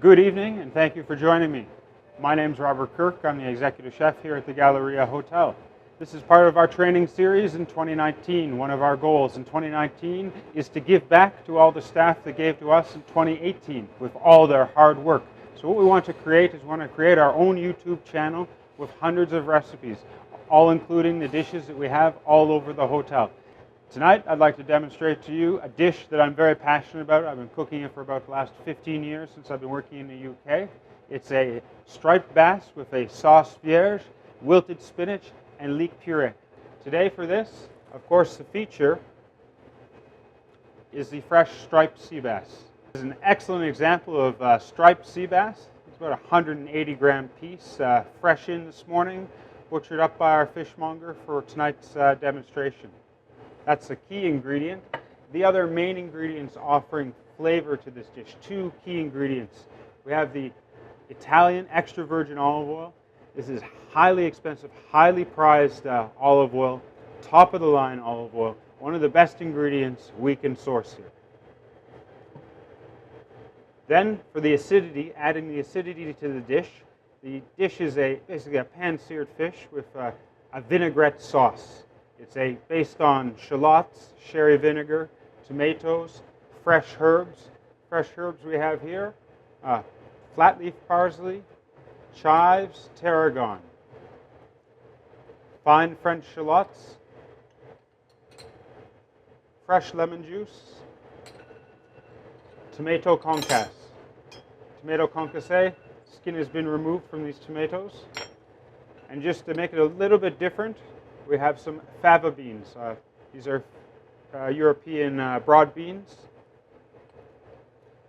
Good evening, and thank you for joining me. My name is Robert Kirk. I'm the executive chef here at the Galleria Hotel. This is part of our training series in 2019. One of our goals in 2019 is to give back to all the staff that gave to us in 2018 with all their hard work. So what we want to create is our own YouTube channel with hundreds of recipes, all including the dishes that we have all over the hotel. Tonight, I'd like to demonstrate to you a dish that I'm very passionate about. I've been cooking it for about the last 15 years since I've been working in the UK. It's a striped bass with a sauce vierge, wilted spinach, and leek puree. Today for this, of course, the feature is the fresh striped sea bass. This is an excellent example of striped sea bass. It's about a 180-gram piece, fresh in this morning, butchered up by our fishmonger for tonight's demonstration. That's the key ingredient. The other main ingredients offering flavor to this dish, two key ingredients. We have the Italian extra virgin olive oil. This is highly expensive, highly prized olive oil, top of the line olive oil, one of the best ingredients we can source here. Then for the acidity, adding the acidity to the dish is basically a pan-seared fish with a vinaigrette sauce. It's based on shallots, sherry vinegar, tomatoes, fresh herbs. Fresh herbs we have here, flat leaf parsley, chives, tarragon, fine French shallots, fresh lemon juice, tomato concasse. Tomato concasse, skin has been removed from these tomatoes. And just to make it a little bit different, we have some fava beans. These are European broad beans.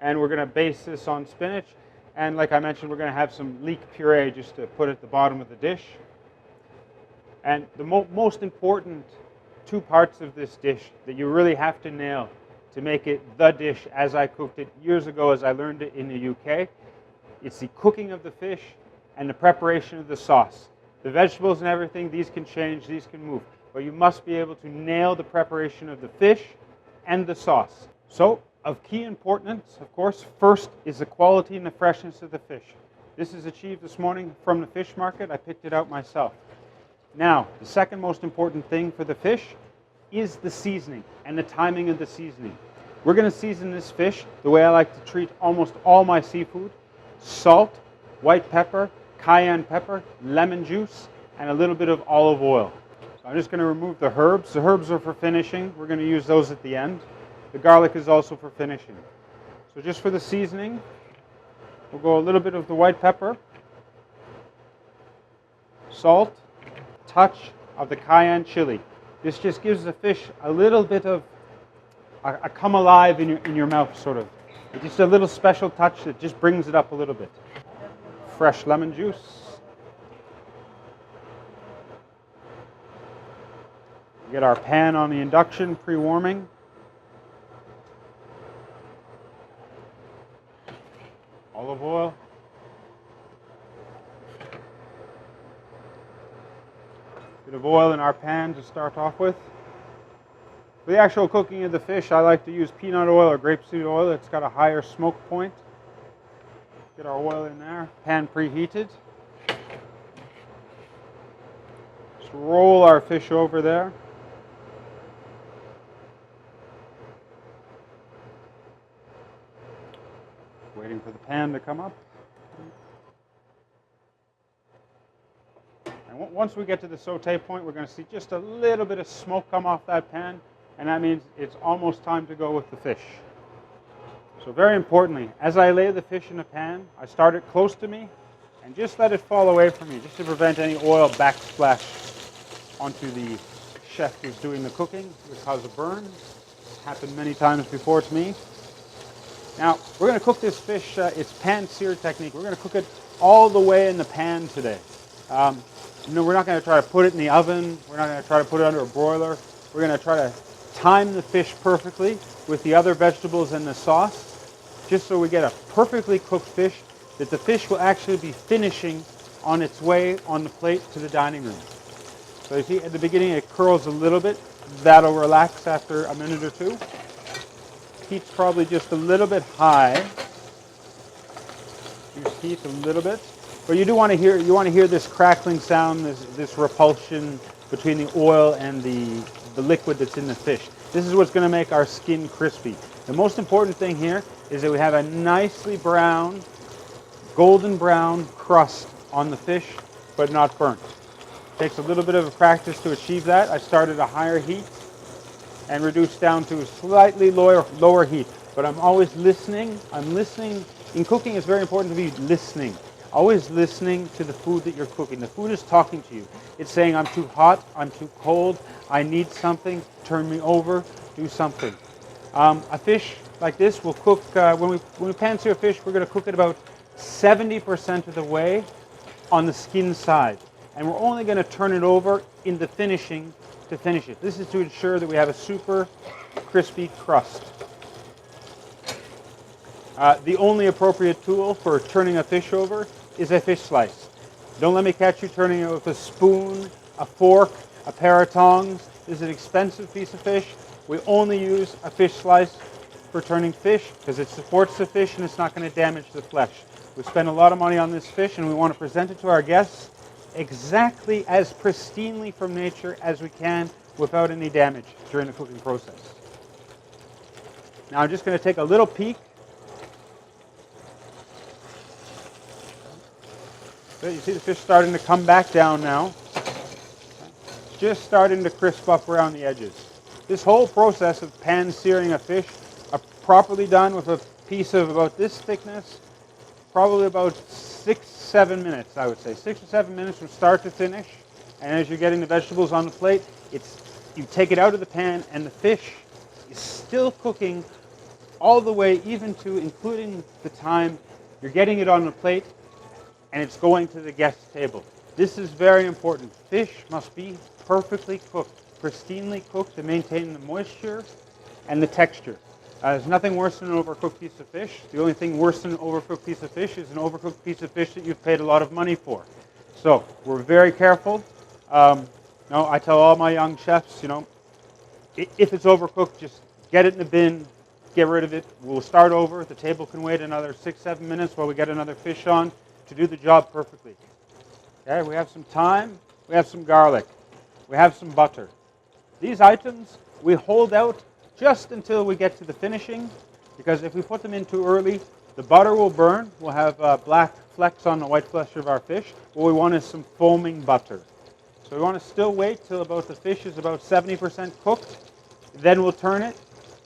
And we're going to base this on spinach. And like I mentioned, we're going to have some leek puree just to put at the bottom of the dish. And the most important two parts of this dish that you really have to nail to make it the dish as I cooked it years ago, as I learned it in the UK, it's the cooking of the fish and the preparation of the sauce. The vegetables and everything, these can change, these can move. But you must be able to nail the preparation of the fish and the sauce. So, of key importance, of course, first is the quality and the freshness of the fish. This is achieved this morning from the fish market. I picked it out myself. Now, the second most important thing for the fish is the seasoning and the timing of the seasoning. We're going to season this fish the way I like to treat almost all my seafood. Salt, white pepper, cayenne pepper, lemon juice, and a little bit of olive oil. So I'm just going to remove the herbs. The herbs are for finishing. We're going to use those at the end. The garlic is also for finishing. So just for the seasoning, we'll go a little bit of the white pepper, salt, touch of the cayenne chili. This just gives the fish a little bit of a come alive in your mouth, sort of. It's just a little special touch that just brings it up a little bit. Fresh lemon juice. Get our pan on the induction, pre-warming. Olive oil. Bit of oil in our pan to start off with. For the actual cooking of the fish, I like to use peanut oil or grapeseed oil. It's got a higher smoke point. Get our oil in there, pan preheated. Just roll our fish over there. Waiting for the pan to come up. And once we get to the saute point, we're going to see just a little bit of smoke come off that pan, and that means it's almost time to go with the fish. So very importantly, as I lay the fish in the pan, I start it close to me and just let it fall away from me, just to prevent any oil backsplash onto the chef who's doing the cooking. It would cause a burn. It's happened many times before to me. Now, we're going to cook this fish, it's pan-seared technique. We're going to cook it all the way in the pan today. We're not going to try to put it in the oven. We're not going to try to put it under a broiler. We're going to try to time the fish perfectly with the other vegetables and the sauce, just so we get a perfectly cooked fish that the fish will actually be finishing on its way on the plate to the dining room. So you see at the beginning it curls a little bit. That'll relax after a minute or two. Heat's probably just a little bit high. reduce heat a little bit. But you do want to hear this crackling sound, this repulsion between the oil and the liquid that's in the fish. This is what's going to make our skin crispy. The most important thing here is that we have a nicely brown, golden brown crust on the fish, but not burnt. It takes a little bit of practice to achieve that. I started a higher heat and reduced down to a slightly lower heat. But I'm always listening. I'm listening. In cooking, it's very important to be listening. Always listening to the food that you're cooking. The food is talking to you. It's saying, I'm too hot, I'm too cold, I need something, turn me over, do something. A fish like this will cook, when we pan sear fish, we're going to cook it about 70% of the way on the skin side. And we're only going to turn it over in the finishing to finish it. This is to ensure that we have a super crispy crust. The only appropriate tool for turning a fish over is a fish slice. Don't let me catch you turning it with a spoon, a fork, a pair of tongs. This is an expensive piece of fish. We only use a fish slice for turning fish because it supports the fish and it's not going to damage the flesh. We spend a lot of money on this fish and we want to present it to our guests exactly as pristinely from nature as we can without any damage during the cooking process. Now I'm just going to take a little peek. So you see the fish starting to come back down now. Just starting to crisp up around the edges. This whole process of pan searing a fish, properly done with a piece of about this thickness, probably about 6-7 minutes, I would say. 6 or 7 minutes from start to finish. And as you're getting the vegetables on the plate, you take it out of the pan and the fish is still cooking all the way, even to including the time you're getting it on the plate and it's going to the guest table. This is very important. Fish must be perfectly cooked, pristinely cooked to maintain the moisture and the texture. There's nothing worse than an overcooked piece of fish. The only thing worse than an overcooked piece of fish is an overcooked piece of fish that you've paid a lot of money for. So we're very careful. I tell all my young chefs, if it's overcooked, just get it in the bin, get rid of it. We'll start over. The table can wait another 6-7 minutes while we get another fish on to do the job perfectly. Okay, we have some thyme, we have some garlic, we have some butter. These items we hold out just until we get to the finishing, because if we put them in too early, the butter will burn. We'll have black flecks on the white flesh of our fish. What we want is some foaming butter. So we want to still wait till about the fish is about 70% cooked. Then we'll turn it.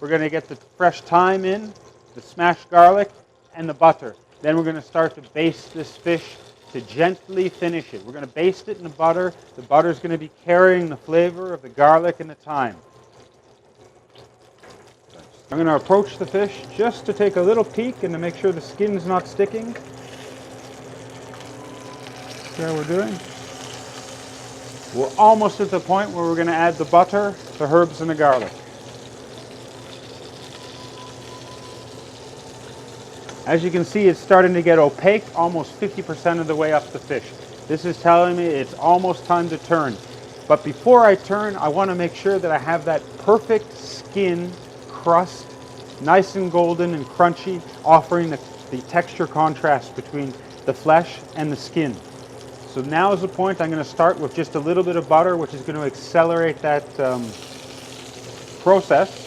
We're going to get the fresh thyme in, the smashed garlic, and the butter. Then we're going to start to baste this fish to gently finish it. We're going to baste it in the butter. The butter is going to be carrying the flavor of the garlic and the thyme. I'm going to approach the fish just to take a little peek and to make sure the skin's not sticking. See how we're doing? We're almost at the point where we're going to add the butter, the herbs, and the garlic. As you can see, it's starting to get opaque, almost 50% of the way up the fish. This is telling me it's almost time to turn. But before I turn, I want to make sure that I have that perfect skin crust, nice and golden and crunchy, offering the texture contrast between the flesh and the skin. So now is the point. I'm going to start with just a little bit of butter, which is going to accelerate that process.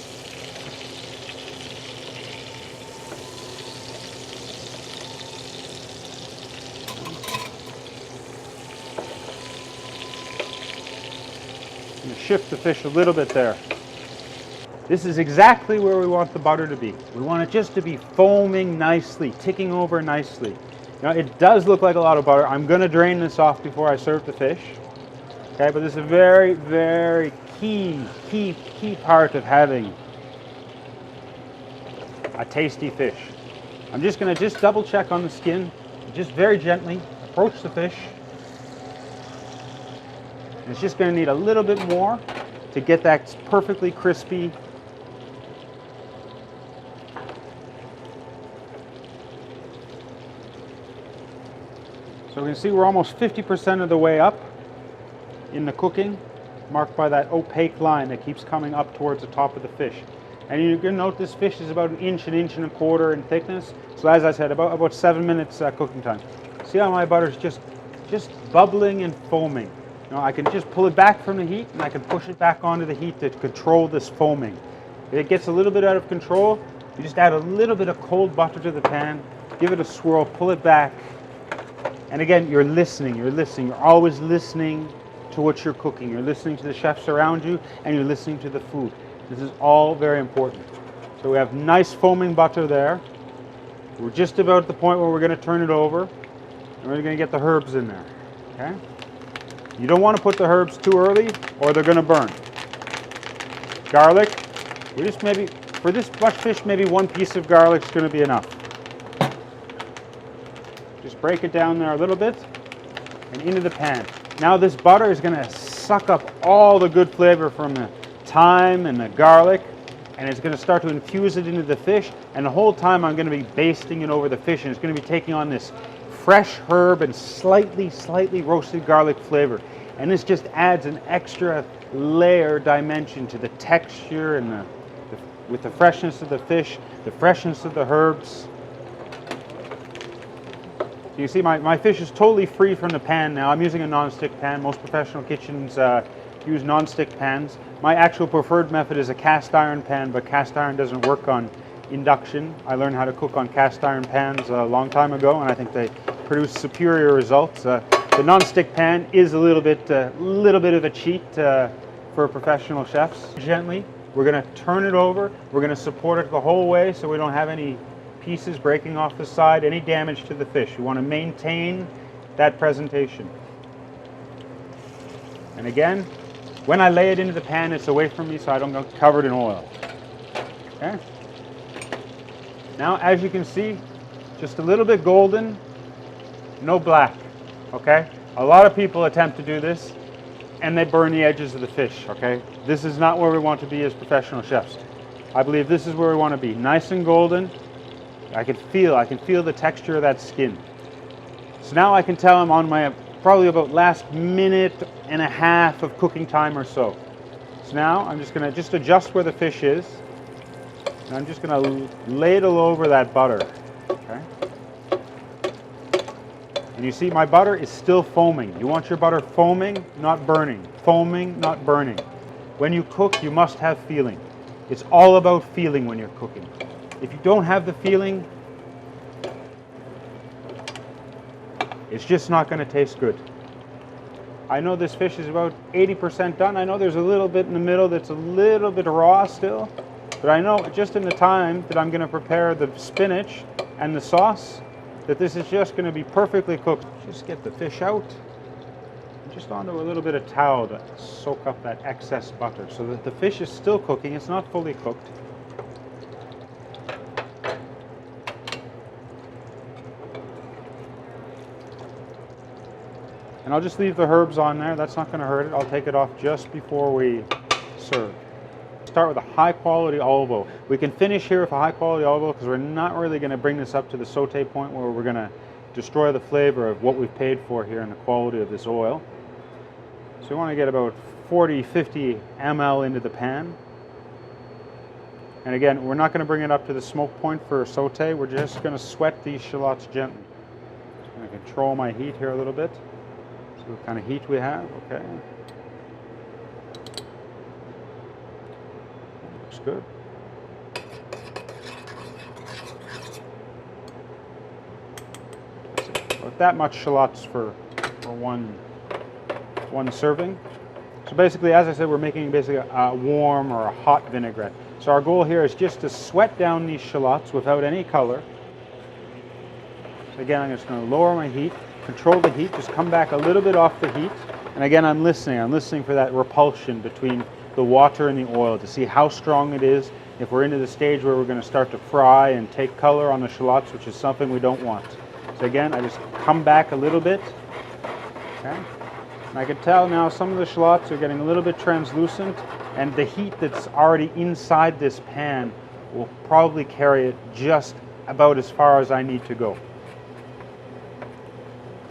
I'm going to shift the fish a little bit there. This is exactly where we want the butter to be. We want it just to be foaming nicely, ticking over nicely. Now, it does look like a lot of butter. I'm going to drain this off before I serve the fish. Okay, but this is a very, very key part of having a tasty fish. I'm just going to double check on the skin, just very gently approach the fish. And it's just going to need a little bit more to get that perfectly crispy. So we can see we're almost 50% of the way up in the cooking, marked by that opaque line that keeps coming up towards the top of the fish. And you can note this fish is about an inch and a quarter in thickness. So as I said, about 7 minutes cooking time. See how my butter is just bubbling and foaming. You know, I can just pull it back from the heat, and I can push it back onto the heat to control this foaming. If it gets a little bit out of control, you just add a little bit of cold butter to the pan, give it a swirl, pull it back. And again, you're listening, you're always listening to what you're cooking. You're listening to the chefs around you, and you're listening to the food. This is all very important. So we have nice foaming butter there. We're just about at the point where we're going to turn it over, and we're going to get the herbs in there. Okay? You don't want to put the herbs too early, or they're going to burn. Garlic. We just maybe, for this much fish, maybe 1 piece of garlic is going to be enough. Just break it down there a little bit, and into the pan. Now this butter is going to suck up all the good flavor from the thyme and the garlic, and it's going to start to infuse it into the fish, and the whole time I'm going to be basting it over the fish, and it's going to be taking on this fresh herb and slightly roasted garlic flavor. And this just adds an extra layer dimension to the texture and with the freshness of the fish, the freshness of the herbs. So you see my fish is totally free from the pan now. I'm using a non-stick pan. Most professional kitchens use non-stick pans. My actual preferred method is a cast iron pan, but cast iron doesn't work on induction. I learned how to cook on cast iron pans a long time ago, and I think they produce superior results. The non-stick pan is a little bit of a cheat for professional chefs. Gently, we're going to turn it over. We're going to support it the whole way so we don't have any pieces breaking off the side, any damage to the fish. We want to maintain that presentation. And again, when I lay it into the pan, it's away from me so I don't get covered in oil. Okay? Now, as you can see, just a little bit golden, no black. Okay? A lot of people attempt to do this, and they burn the edges of the fish. Okay? This is not where we want to be as professional chefs. I believe this is where we want to be. Nice and golden. I can feel the texture of that skin. So now I can tell I'm on my probably about last minute and a half of cooking time or so. So now I'm just going to adjust where the fish is, and I'm just going to ladle over that butter. Okay? And you see my butter is still foaming. You want your butter foaming, not burning. Foaming, not burning. When you cook, you must have feeling. It's all about feeling when you're cooking. If you don't have the feeling, it's just not going to taste good. I know this fish is about 80% done. I know there's a little bit in the middle that's a little bit raw still, but I know just in the time that I'm going to prepare the spinach and the sauce that this is just going to be perfectly cooked. Just get the fish out, and just onto a little bit of towel to soak up that excess butter so that the fish is still cooking. It's not fully cooked. And I'll just leave the herbs on there. That's not going to hurt it. I'll take it off just before we serve. Start with a high quality olive oil. We can finish here with a high quality olive oil because we're not really going to bring this up to the saute point where we're going to destroy the flavor of what we've paid for here and the quality of this oil. So we want to get about 40-50 ml into the pan. And again, we're not going to bring it up to the smoke point for saute. We're just going to sweat these shallots gently. I'm going to control my heat here a little bit. See what kind of heat we have. Okay. Looks good. About that much shallots for one serving. So basically, as I said, we're making basically a warm or a hot vinaigrette. So our goal here is just to sweat down these shallots without any color. So again, I'm just going to lower my heat, control the heat, just come back a little bit off the heat. And again, I'm listening for that repulsion between the water and the oil to see how strong it is. If we're into the stage where we're going to start to fry and take color on the shallots, which is something we don't want. So again, I just come back a little bit. Okay. And I can tell now some of the shallots are getting a little bit translucent, and the heat that's already inside this pan will probably carry it just about as far as I need to go.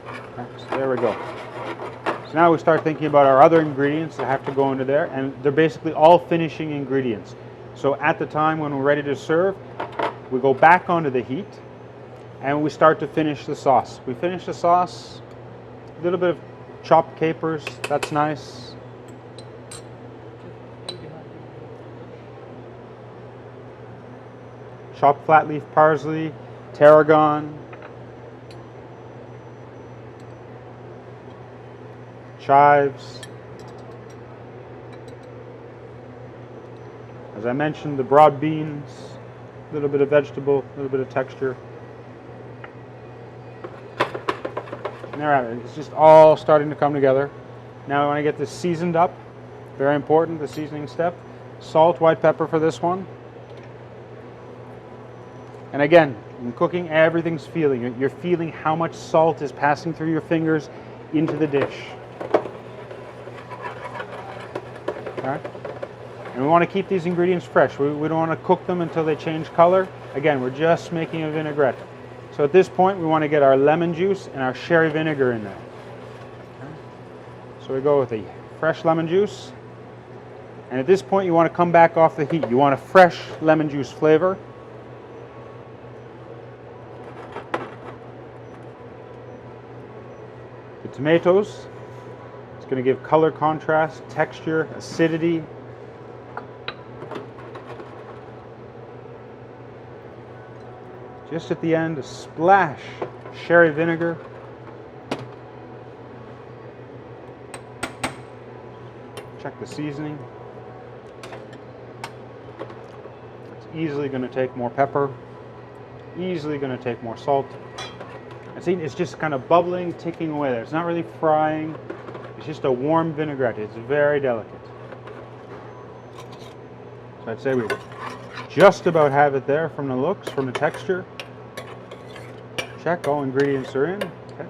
Okay, so there we go. So now we start thinking about our other ingredients that have to go into there, and they're basically all finishing ingredients. So at the time when we're ready to serve, we go back onto the heat and we start to finish the sauce. We finish the sauce, a little bit of chopped capers, that's nice. Chopped flat leaf parsley, tarragon, chives. As I mentioned, the broad beans, a little bit of vegetable, a little bit of texture. And there at it. It's just all starting to come together. Now I want to get this seasoned up. Very important, the seasoning step. Salt, white pepper for this one. And again, in cooking, everything's feeling. You're feeling how much salt is passing through your fingers into the dish. All right? And we want to keep these ingredients fresh. We don't want to cook them until they change color. Again, we're just making a vinaigrette. So at this point, we want to get our lemon juice and our sherry vinegar in there. Okay. So we go with the fresh lemon juice. And at this point, you want to come back off the heat. You want a fresh lemon juice flavor. The tomatoes. It's going to give color contrast, texture, acidity. Just at the end, a splash sherry vinegar. Check the seasoning. It's easily going to take more pepper, easily going to take more salt. And see, it's just kind of bubbling, ticking away there. It's not really frying. It's just a warm vinaigrette. It's very delicate. So I'd say we just about have it there from the looks, from the texture. Check, all ingredients are in. Okay.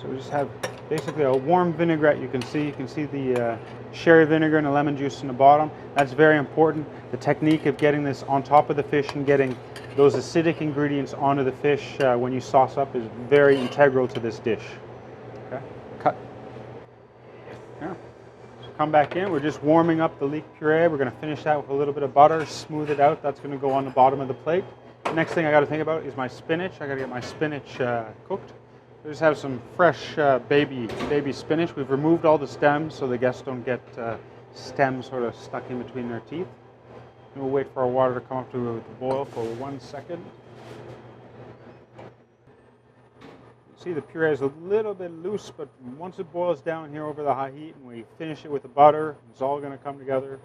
So we just have basically a warm vinaigrette. You can see the sherry vinegar and the lemon juice in the bottom. That's very important. The technique of getting this on top of the fish and getting those acidic ingredients onto the fish when you sauce up is very integral to this dish. Okay, cut. Yeah. So come back in. We're just warming up the leek puree. We're going to finish that with a little bit of butter, smooth it out. That's going to go on the bottom of the plate. The next thing I got to think about is my spinach. I got to get my spinach cooked. We just have some fresh baby spinach. We've removed all the stems so the guests don't get stems sort of stuck in between their teeth. And we'll wait for our water to come up to the boil for 1 second. See, the puree is a little bit loose, but once it boils down here over the high heat and we finish it with the butter, it's all going to come together.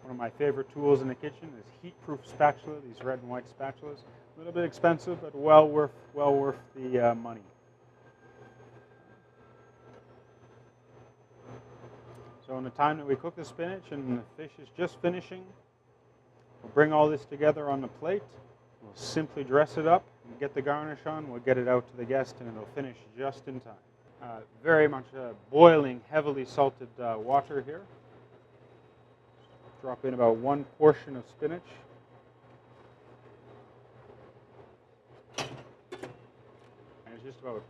One of my favorite tools in the kitchen is heat-proof spatula, these red and white spatulas. A little bit expensive, but well worth the money. So in the time that we cook the spinach and the fish is just finishing, we'll bring all this together on the plate. We'll simply dress it up and get the garnish on. We'll get it out to the guest and it'll finish just in time. Very much boiling, heavily salted water here. Drop in about 1 portion of spinach. And it's just about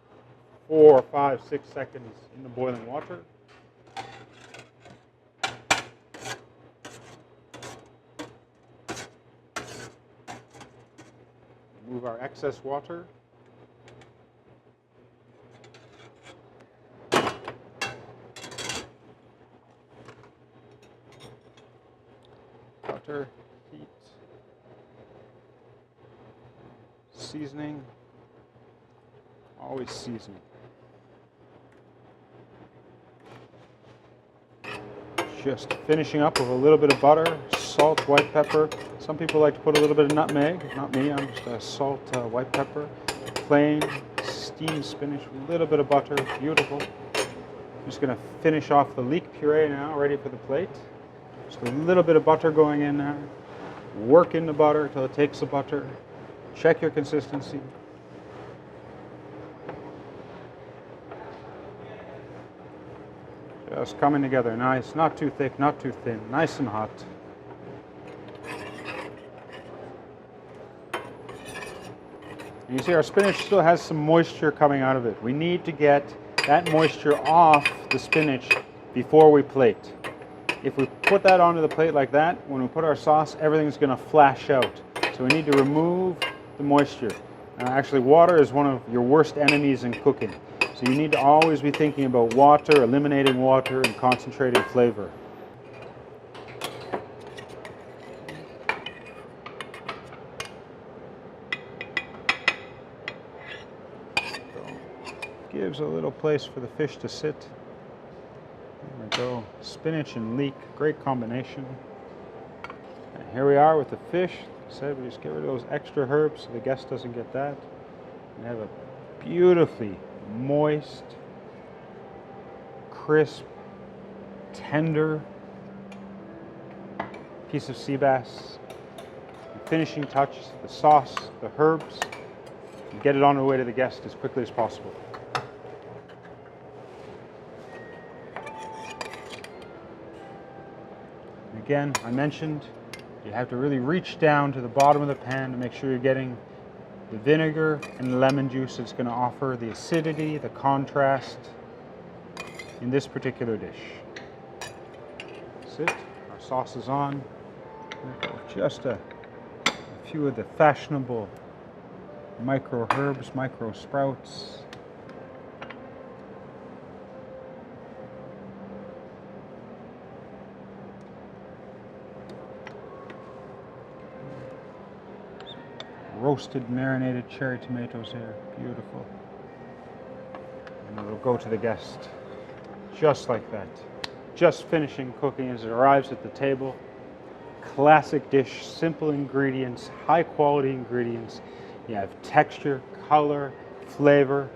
4, 5, 6 seconds in the boiling water. Remove our excess water. Butter, heat, seasoning, always seasoning. Just finishing up with a little bit of butter, salt, white pepper. Some people like to put a little bit of nutmeg. Not me, I'm just a salt, white pepper, plain steamed spinach, a little bit of butter, beautiful. I'm just going to finish off the leek puree now, ready for the plate. Just a little bit of butter going in there. Work in the butter until it takes the butter. Check your consistency. Just coming together nice, not too thick, not too thin, nice and hot. And you see our spinach still has some moisture coming out of it. We need to get that moisture off the spinach before we plate. If we put that onto the plate like that, when we put our sauce, everything's going to flash out. So we need to remove the moisture. Actually, water is one of your worst enemies in cooking. So you need to always be thinking about water, eliminating water, and concentrating flavor. Gives a little place for the fish to sit. There we go. Spinach and leek, great combination. And here we are with the fish. Like I said, we just get rid of those extra herbs so the guest doesn't get that. We have a beautifully moist, crisp, tender piece of sea bass. The finishing touch, the sauce, the herbs. And get it on the way to the guest as quickly as possible. Again, I mentioned you have to really reach down to the bottom of the pan to make sure you're getting the vinegar and the lemon juice that's going to offer the acidity, the contrast in this particular dish. That's it. Our sauce is on. Just a few of the fashionable micro herbs, micro sprouts. Roasted marinated cherry tomatoes here, beautiful. And it'll go to the guest just like that. Just finishing cooking as it arrives at the table. Classic dish, simple ingredients, high quality ingredients. You have texture, color, flavor,